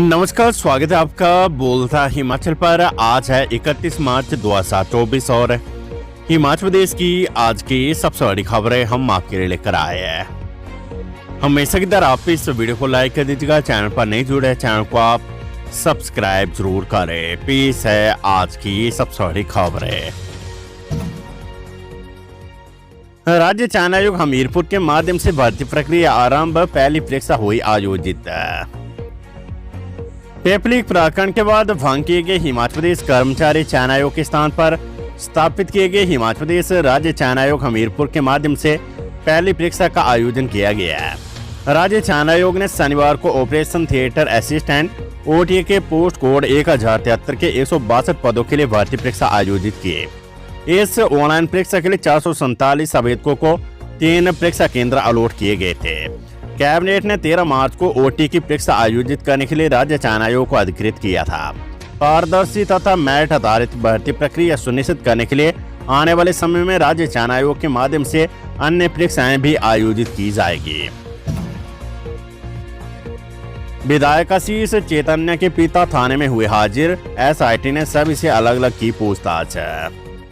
नमस्कार, स्वागत है आपका बोलता हिमाचल पर। आज है 31 मार्च 2024 और हिमाचल प्रदेश की आज की सबसे बड़ी खबरें हम आपके लिए लेकर आए हैं। हमेशा की तरह आप इस वीडियो को लाइक कर दीजिएगा। चैनल पर नहीं जुड़े चैनल को आप सब्सक्राइब जरूर करें। पेश है आज की सबसे बड़ी खबरें। राज्य चयन आयोग हमीरपुर के माध्यम से भर्ती प्रक्रिया आरंभ, पहली परीक्षा हुई आयोजित। पेपलिक प्रकरण के बाद भंग किए गए हिमाचल प्रदेश कर्मचारी चयन आयोग के स्थान पर स्थापित किए गए हिमाचल प्रदेश राज्य चयन आयोग हमीरपुर के माध्यम से पहली परीक्षा का आयोजन किया गया है। राज्य चयन आयोग ने शनिवार को ऑपरेशन थिएटर असिस्टेंट OTA के पोस्ट कोड 1073 के 162 पदों के लिए भर्ती परीक्षा आयोजित किए। इस ऑनलाइन परीक्षा के लिए 447 आवेदकों को 3 परीक्षा केंद्र अलॉट किए गए थे। कैबिनेट ने 13 मार्च को OT की परीक्षा आयोजित करने के लिए राज्य चयन आयोग को अधिकृत किया था। पारदर्शी तथा मेरिट आधारित भर्ती प्रक्रिया सुनिश्चित करने के लिए आने वाले समय में राज्य चयन आयोग के माध्यम से अन्य परीक्षाएं भी आयोजित की जाएगी। विधायक आशीष चैतन्य के पिता थाने में हुए हाजिर, SIT ने सभी से अलग अलग की पूछताछ।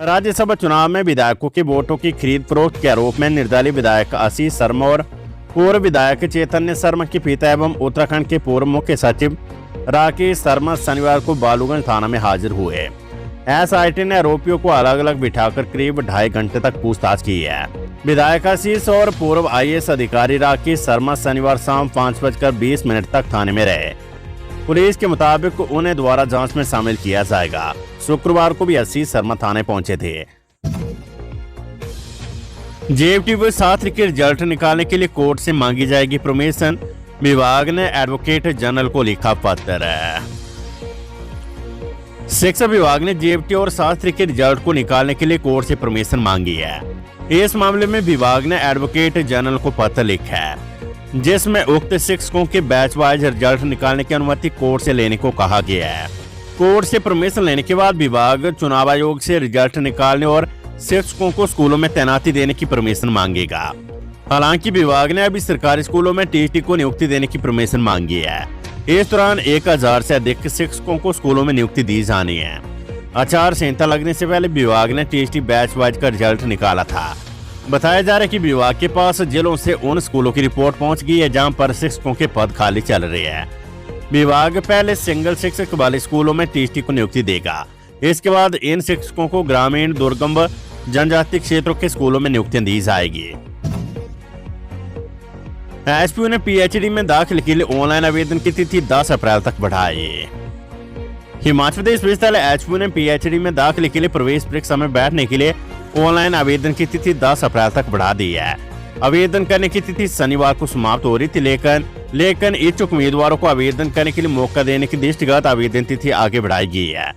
राज्यसभा चुनाव में विधायकों के वोटों की खरीद फरोख्त के आरोप में निर्दलीय विधायक आशीष शर्मा और पूर्व विधायक चैतन्य शर्मा के पिता एवं उत्तराखंड के पूर्व मुख्य सचिव राकेश शर्मा शनिवार को बालूगंज थाना में हाजिर हुए। SIT ने आरोपियों को अलग अलग बिठाकर करीब 2.5 घंटे तक पूछताछ की है। विधायक आशीष और पूर्व IAS अधिकारी राकेश शर्मा शनिवार शाम 5:20 तक थाने में रहे। पुलिस के मुताबिक उन्हें दोबारा जांच में शामिल किया जाएगा। शुक्रवार को भी आशीष शर्मा थाने पहुंचे थे। JFT व छात्र के रिजल्ट निकालने के लिए कोर्ट से मांगी जाएगी परमिशन, विभाग ने एडवोकेट जनरल को लिखा पत्र। शिक्षा विभाग ने JFT और छात्र के रिजल्ट को निकालने के लिए कोर्ट से परमिशन मांगी है। इस मामले में विभाग ने एडवोकेट जनरल को पत्र लिखा है, जिसमें उक्त शिक्षकों के बैच वाइज रिजल्ट निकालने की अनुमति कोर्ट से लेने को कहा गया है। कोर्ट से परमिशन लेने के बाद विभाग चुनाव आयोग से रिजल्ट निकालने और शिक्षकों को स्कूलों में तैनाती देने की परमिशन मांगेगा। हालांकि विभाग ने अभी सरकारी स्कूलों में TT को नियुक्ति देने की परमिशन मांगी है। इस दौरान 1000 से अधिक शिक्षकों को स्कूलों में नियुक्ति दी जानी है। आचार संहिता लगने से पहले विभाग ने TT बैच वाइज का रिजल्ट निकाला था। बताया जा रहा है कि विभाग के पास जिलों से उन स्कूलों की रिपोर्ट पहुंच गई है जहां पर शिक्षकों के पद खाली चल रहे हैं। विभाग पहले सिंगल शिक्षक वाले स्कूलों में TT को नियुक्ति देगा। इसके बाद इन शिक्षकों को ग्रामीण, दुर्गम व जनजातीय क्षेत्रों के स्कूलों में नियुक्तियां दी जाएगी। SPU ने PhD में दाखिले के लिए ऑनलाइन आवेदन की तिथि 10 अप्रैल तक बढ़ाई। हिमाचल प्रदेश विश्वविद्यालय SPU ने PhD में दाखिले के लिए प्रवेश परीक्षा में बैठने के लिए ऑनलाइन आवेदन की तिथि 10 अप्रैल तक बढ़ा दी है। आवेदन करने की तिथि शनिवार को समाप्त हो रही थी, लेकिन इच्छुक उम्मीदवारों को आवेदन करने के लिए मौका देने की दृष्टिगत आवेदन तिथि आगे बढ़ाई गई है।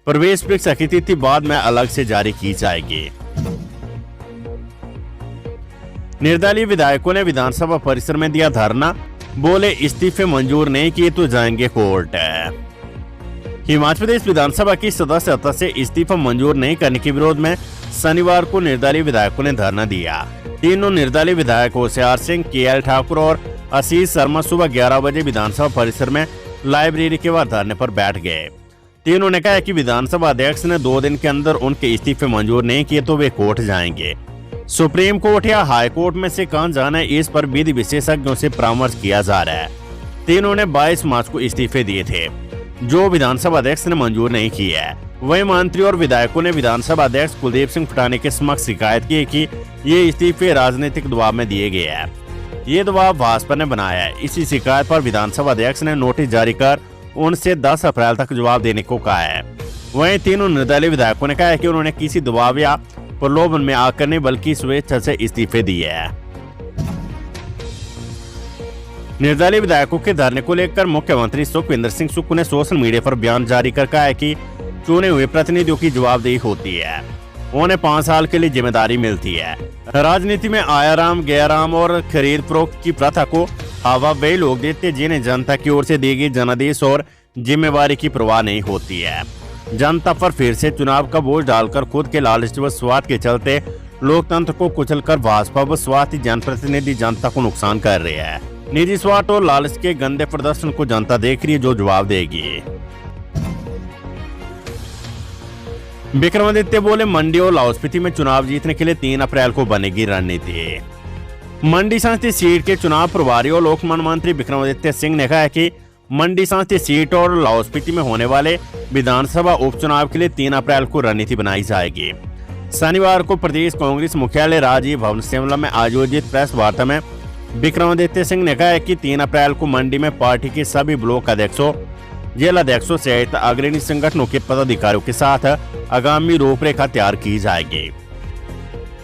प्रवेश परीक्षा की तिथि बाद में अलग से जारी की जाएगी। निर्दलीय विधायकों ने विधानसभा परिसर में दिया धरना, बोले इस्तीफे मंजूर नहीं किए तो जाएंगे कोर्ट। हिमाचल प्रदेश विधानसभा की सदस्यता से इस्तीफा मंजूर नहीं करने के विरोध में शनिवार को निर्दलीय विधायकों ने धरना दिया। तीनों निर्दलीय विधायक होशियार सिंह, KL ठाकुर और आशीष शर्मा सुबह 11 बजे विधानसभा परिसर में लाइब्रेरी के बाद धरने पर बैठ गए। तीनों ने कहा कि विधानसभा अध्यक्ष ने 2 दिन के अंदर उनके इस्तीफे मंजूर नहीं किए तो वे कोर्ट जाएंगे। सुप्रीम कोर्ट या हाई कोर्ट में से कौन जाना है, इस पर विधि विशेषज्ञों से परामर्श किया जा रहा है। तीनों ने 22 मार्च को इस्तीफे दिए थे, जो विधानसभा अध्यक्ष ने मंजूर नहीं किए है। वही मंत्री और विधायकों ने विधानसभा अध्यक्ष कुलदीप सिंह फटानी के समक्ष शिकायत की कि ये इस्तीफे राजनीतिक दबाव में दिए गए हैं। ये दबाव भाजपा ने बनाया है। इसी शिकायत पर विधानसभा अध्यक्ष ने नोटिस जारी कर उनसे 10 अप्रैल तक जवाब देने को कहा है। वहीं तीनों निर्दलीय विधायकों ने कहा है कि उन्होंने किसी दबाव या प्रलोभन में आकर नहीं बल्कि स्वेच्छा से इस्तीफे दिए हैं। निर्दलीय विधायकों के धरने को लेकर मुख्यमंत्री सुखविंदर सिंह सुक्खू ने सोशल मीडिया पर बयान जारी कर कहा है कि चुने हुए प्रतिनिधियों की जवाबदेही होती है, उन्हें 5 साल के लिए जिम्मेदारी मिलती है। राजनीति में आयाराम, गैराम और खरीद फरोख्त की प्रथा को हवा वे लोग देते जिन्हें जनता की ओर से दी गई जनादेश और जिम्मेवारी की परवाह नहीं होती है। जनता पर फिर से चुनाव का बोझ डालकर खुद के लालच व स्वार्थ के चलते लोकतंत्र को कुचलकर भाजपा व स्वार्थी जनप्रतिनिधि जनता को नुकसान कर रहे हैं। निजी स्वार्थ और लालच के गंदे प्रदर्शन को जनता देख रही है, जो जवाब देगी। विक्रमादित्य बोले, मंडी और लाहौल स्पीति में चुनाव जीतने के लिए 3 अप्रैल को बनेगी रणनीति। मंडी संसदीय सीट के चुनाव प्रभारी और लोक निर्माण मंत्री विक्रमादित्य सिंह ने कहा है कि मंडी संसदीय सीट और लाहौल स्पीति में होने वाले विधानसभा उपचुनाव के लिए 3 अप्रैल को रणनीति बनाई जाएगी। शनिवार को प्रदेश कांग्रेस मुख्यालय राजीव भवन शिमला में आयोजित प्रेस वार्ता में विक्रमादित्य सिंह ने कहा है कि 3 अप्रैल को मंडी में पार्टी के सभी ब्लॉक अध्यक्षों, जिला अध्यक्षों सहित अग्रणी संगठनों के पदाधिकारियों के साथ आगामी रूपरेखा तैयार की जाएगी।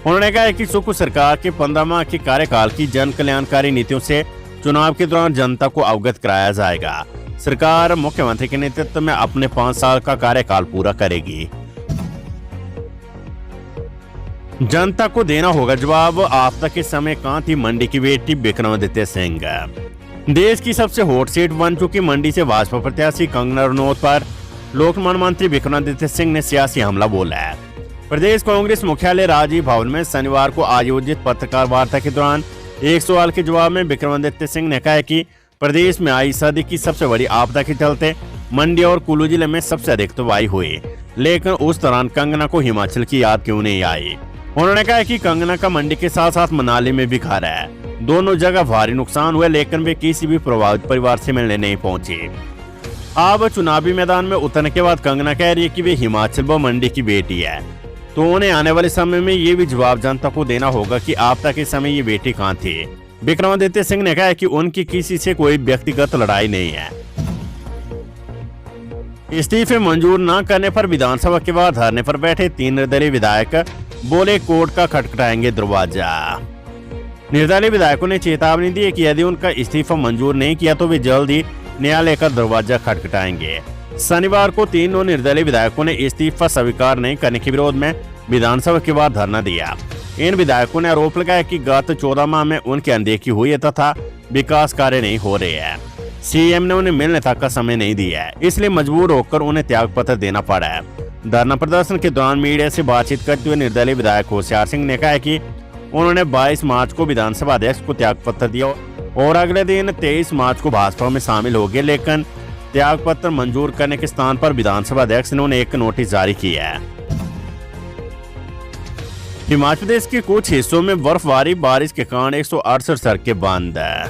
उन्होंने कहा कि सुख सरकार के 15 माह के कार्यकाल की जन कल्याणकारी नीतियों से चुनाव के दौरान जनता को अवगत कराया जाएगा। सरकार मुख्यमंत्री के नेतृत्व में अपने 5 साल का कार्यकाल पूरा करेगी। जनता को देना होगा जवाब, आपदा के समय कहां थी मंडी की बेटी विक्रमादित्य सिंह। देश की सबसे हॉट सीट बन चुकी मंडी से भाजपा प्रत्याशी कंगना रनौत पर लोक निर्माण मंत्री विक्रमादित्य सिंह ने सियासी हमला बोला है। प्रदेश कांग्रेस मुख्यालय राजीव भवन में शनिवार को आयोजित पत्रकार वार्ता के दौरान एक सवाल के जवाब में विक्रमादित्य सिंह ने कहा कि प्रदेश में आई सदी की सबसे बड़ी आपदा के चलते मंडी और कुल्लू जिले में सबसे अधिक तबाही हुई, लेकिन उस दौरान कंगना को हिमाचल की याद क्यों नहीं आई। उन्होंने कहा कि कंगना का मंडी के साथ साथ मनाली में भी घर है। दोनों जगह भारी नुकसान हुए, लेकिन वे किसी भी प्रभावित परिवार से मिलने नहीं पहुंची। अब चुनावी मैदान में उतरने के बाद कंगना कह रही है कि वे हिमाचल व मंडी की बेटी है, तो उन्हें आने वाले समय में ये भी जवाब जनता को देना होगा कि आपदा के समय ये बेटी कहां थी। विक्रमादित्य सिंह ने कहा कि उनकी किसी से कोई व्यक्तिगत लड़ाई नहीं है। इस्तीफे मंजूर न करने पर विधानसभा के बाद धरने पर बैठे 3 निर्दलीय विधायक बोले, कोर्ट का खटखटाएंगे दरवाजा। निर्दलीय विधायकों ने चेतावनी दी कि यदि उनका इस्तीफा मंजूर नहीं किया तो वे जल्द ही न्यायालय का दरवाजा खटखटाएंगे। शनिवार को 3 निर्दलीय विधायकों ने इस्तीफा स्वीकार नहीं करने के विरोध में विधानसभा के बाद धरना दिया। इन विधायकों ने आरोप लगाया कि गत 14 माह में उनकी अनदेखी हुई है तथा विकास कार्य नहीं हो रहे हैं। सीएम ने उन्हें मिलने तक का समय नहीं दिया है, इसलिए मजबूर होकर उन्हें त्याग पत्र देना पड़ा है। धरना प्रदर्शन के दौरान मीडिया से बातचीत करते हुए निर्दलीय विधायक होशियार सिंह ने कहा कि उन्होंने 22 मार्च को विधानसभा अध्यक्ष को त्याग पत्र दिया और अगले दिन 23 मार्च को भाजपा में शामिल हो गए, लेकिन त्याग पत्र मंजूर करने के स्थान पर विधानसभा अध्यक्ष ने उन्हें एक नोटिस जारी किया है। हिमाचल प्रदेश के कुछ हिस्सों में बर्फबारी, बारिश के कारण 168 सड़कें बंद है।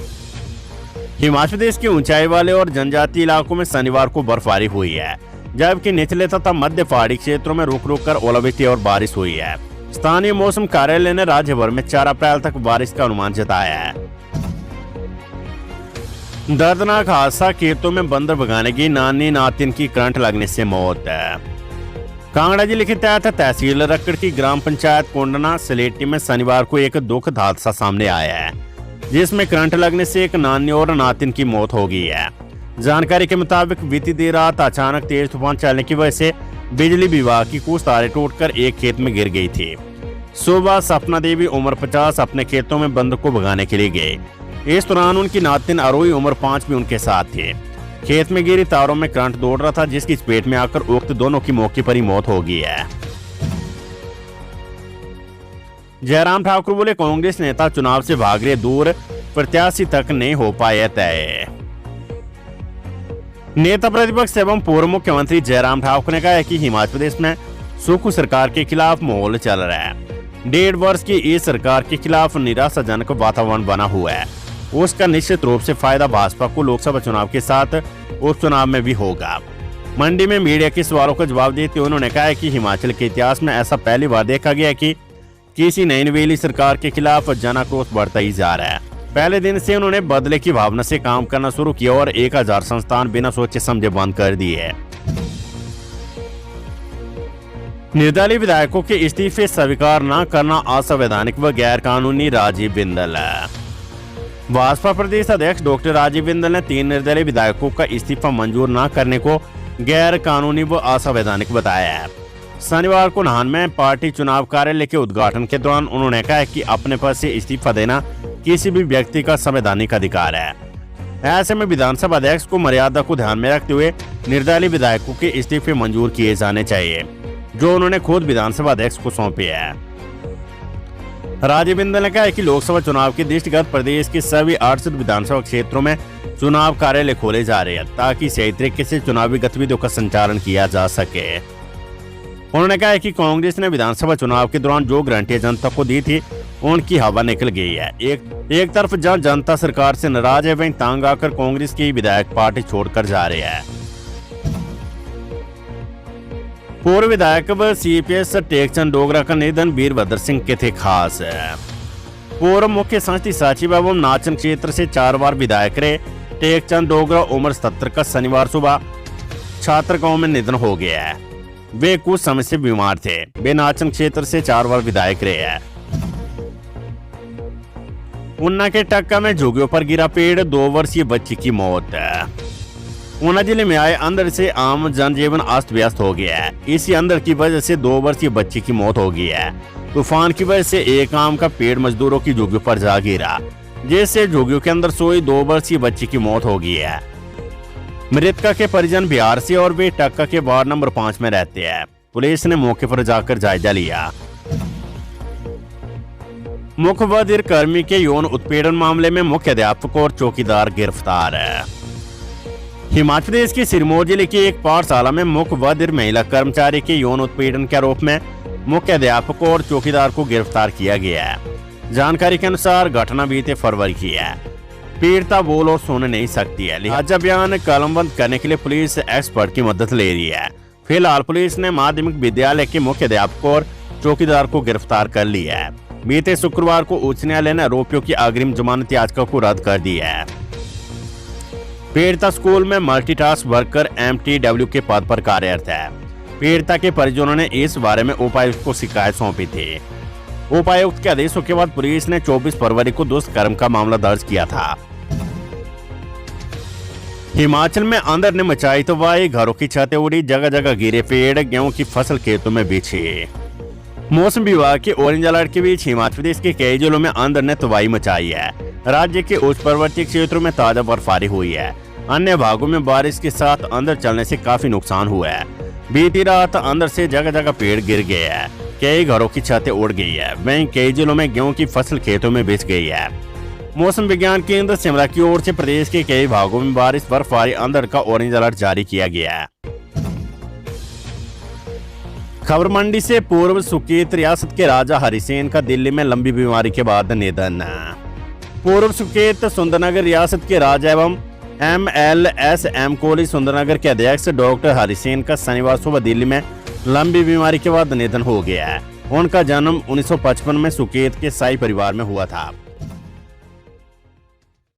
हिमाचल प्रदेश के ऊंचाई वाले और जनजातीय इलाकों में शनिवार को बर्फबारी हुई है, जबकि निचले तथा मध्य पहाड़ी क्षेत्रों में रुक रुक कर ओलावृष्टि और बारिश हुई है। स्थानीय मौसम कार्यालय ने राज्य भर में 4 अप्रैल तक बारिश का अनुमान जताया है। दर्दनाक हादसा, खेतों में बंदर भगाने की नानी नातिन की करंट लगने से मौत। कांगड़ा जिले के तहत तहसील रक्कड़ की ग्राम पंचायत कोंडना सलेटी में शनिवार को एक दुखद हादसा सामने आया है, जिसमें करंट लगने से एक नानी और नातिन की मौत हो गई है। जानकारी के मुताबिक बीती देर रात अचानक तेज तूफान चलने की वजह से बिजली विभाग की कुछ तारें टूटकर एक खेत में गिर गई थी। सुबह सपना देवी उम्र 50 अपने खेतों में बंदर को भगाने के लिए गए। इस दौरान उनकी नातिन अरोही उम्र 5 भी उनके साथ थे। खेत में गिरी तारों में करंट दौड़ रहा था, जिसकी चपेट में आकर उक्त दोनों की मौके पर ही मौत हो गई है। जयराम ठाकुर बोले, कांग्रेस नेता चुनाव से भाग रहे दूर, प्रत्याशी तक नहीं हो पाए तय। नेता प्रतिपक्ष एवं पूर्व मुख्यमंत्री जयराम ठाकुर ने कहा है कि हिमाचल प्रदेश में सुख सरकार के खिलाफ माहौल चल रहा है। 1.5 वर्ष की इस सरकार के खिलाफ निराशाजनक वातावरण बना हुआ है। उसका निश्चित रूप से फायदा भाजपा को लोकसभा चुनाव के साथ उपचुनाव में भी होगा। मंडी में मीडिया के सवालों का जवाब देते हुए उन्होंने कहा कि हिमाचल के इतिहास में ऐसा पहली बार देखा गया कि किसी नई नवेली सरकार के खिलाफ जन आक्रोश बढ़ता ही जा रहा है। पहले दिन से उन्होंने बदले की भावना से काम करना शुरू किया और 1000 संस्थान बिना सोचे समझे बंद कर दिए। निर्दलीय विधायकों के इस्तीफे स्वीकार न करना असंवैधानिक व गैर कानूनी, राजीव बिंदल। भाजपा प्रदेश अध्यक्ष डॉक्टर राजीव बिंदल ने 3 निर्दलीय विधायकों का इस्तीफा मंजूर न करने को गैर कानूनी व असंवैधानिक बताया है। शनिवार को नाहन में पार्टी चुनाव कार्यालय के उद्घाटन के दौरान उन्होंने कहा कि अपने पद से इस्तीफा देना किसी भी व्यक्ति का संवैधानिक अधिकार है। ऐसे में विधानसभा अध्यक्ष को मर्यादा को ध्यान में रखते हुए निर्दलीय विधायकों के इस्तीफे मंजूर किए जाने चाहिए, जो उन्होंने खुद विधानसभा अध्यक्ष को सौंपे हैं। राजीव बिंदल ने कहा है कि लोकसभा चुनाव के दृष्टिगत प्रदेश के सभी 68 विधानसभा क्षेत्रों में चुनाव कार्यालय खोले जा रहे हैं ताकि सही तरीके से चुनावी गतिविधियों का संचालन किया जा सके। उन्होंने कहा है कि कांग्रेस ने विधानसभा चुनाव के दौरान जो गारंटियां जनता को दी थी उनकी हवा निकल गई है। एक तरफ जहां जनता सरकार से नाराज है, वहीं तंग आकर कांग्रेस के विधायक पार्टी छोड़कर जा रहे हैं। पूर्व विधायक व सीपीएस टेकचंद डोगरा का निधन वीरभद्र सिंह के थे खास। पूर्व मुख्य संसदीय सचिव एवं नाचन क्षेत्र से 4 बार विधायक रहे टेकचंद डोगरा उम्र 77 का शनिवार सुबह छात्र गांव में निधन हो गया है। वे कुछ समय से बीमार थे। वे नाचन क्षेत्र से 4 बार विधायक रहे हैं। ऊना के टक्का में झुग्गियों पर गिरा पेड़, 2 वर्षीय बच्ची की मौत। ऊना जिले में आए अंधड़ से आम जनजीवन अस्त व्यस्त हो गया है। इसी अंधड़ की वजह से 2 वर्षीय बच्ची की मौत हो गई है। तूफान की वजह से एक आम का पेड़ मजदूरों की झुग्गियों पर जा गिरा, जिससे झुग्गियों के अंदर सोई 2 वर्षीय बच्ची की मौत हो गई है। मृतका के परिजन बिहार से और वे टक्का के वार्ड नंबर 5 में रहते हैं। पुलिस ने मौके पर जाकर जायजा लिया। मुख्य बधिर कर्मी के यौन उत्पीड़न मामले में मुख्य अध्यापक और चौकीदार गिरफ्तार है। हिमाचल प्रदेश के सिरमौर जिले की एक पाठशाला में मुख्य बधिर महिला कर्मचारी के यौन उत्पीड़न के आरोप में मुख्य अध्यापक और चौकीदार को गिरफ्तार किया गया है। जानकारी के अनुसार घटना बीते फरवरी की है। पीड़िता बोल और सुन नहीं सकती है, लिहाजा बयान कलमबंद करने के लिए पुलिस एक्सपर्ट की मदद ले रही है। फिलहाल पुलिस ने माध्यमिक विद्यालय के मुख्य अध्यापक और चौकीदार को गिरफ्तार कर लिया है। बीते शुक्रवार को उच्च न्यायालय ने आरोपियों की अग्रिम जमानत याचिका को रद्द कर दिया है। पीड़िता स्कूल में मल्टीटास्क वर्कर MTW के पद पर कार्यरत है। पीड़िता के परिजनों ने इस बारे में उपायुक्त को शिकायत सौंपी थी। उपायुक्त के आदेशों के बाद पुलिस ने 24 फरवरी को दुष्कर्म का मामला दर्ज किया था। हिमाचल में अंधड़ ने मचाई तबाही, घरों की छतें उड़ी, जगह जगह गिरे पेड़, गेहूं की फसल खेतों में बिछी। मौसम विभाग के ऑरेंज अलर्ट के बीच हिमाचल प्रदेश के कई जिलों में अंधड़ ने तबाही मचाई है। राज्य के उच्च पर्वतीय क्षेत्रों में ताजा बर्फबारी हुई है। अन्य भागों में बारिश के साथ अंधड़ चलने से काफी नुकसान हुआ है। बीती रात अंधड़ से जगह जगह पेड़ गिर गए हैं, कई घरों की छतें उड़ गई है, वहीं कई जिलों में गेहूं की फसल खेतों में बिछ गई है। मौसम विज्ञान केंद्र शिमला की ओर से प्रदेश के कई भागों में बारिश, बर्फबारी, अंधड़ का ऑरेंज अलर्ट जारी किया गया है। खबर मंडी से पूर्व सुकेत रियासत के राजा हरिसेन का दिल्ली में लंबी बीमारी के बाद निधन। पूर्व सुकेत सुंदरनगर रियासत के राजा एवं MLSM कॉलेज सुंदरनगर के अध्यक्ष डॉक्टर हरिसेन का शनिवार सुबह दिल्ली में लंबी बीमारी के बाद निधन हो गया है। उनका जन्म 1955 में सुकेत के शाही परिवार में हुआ था।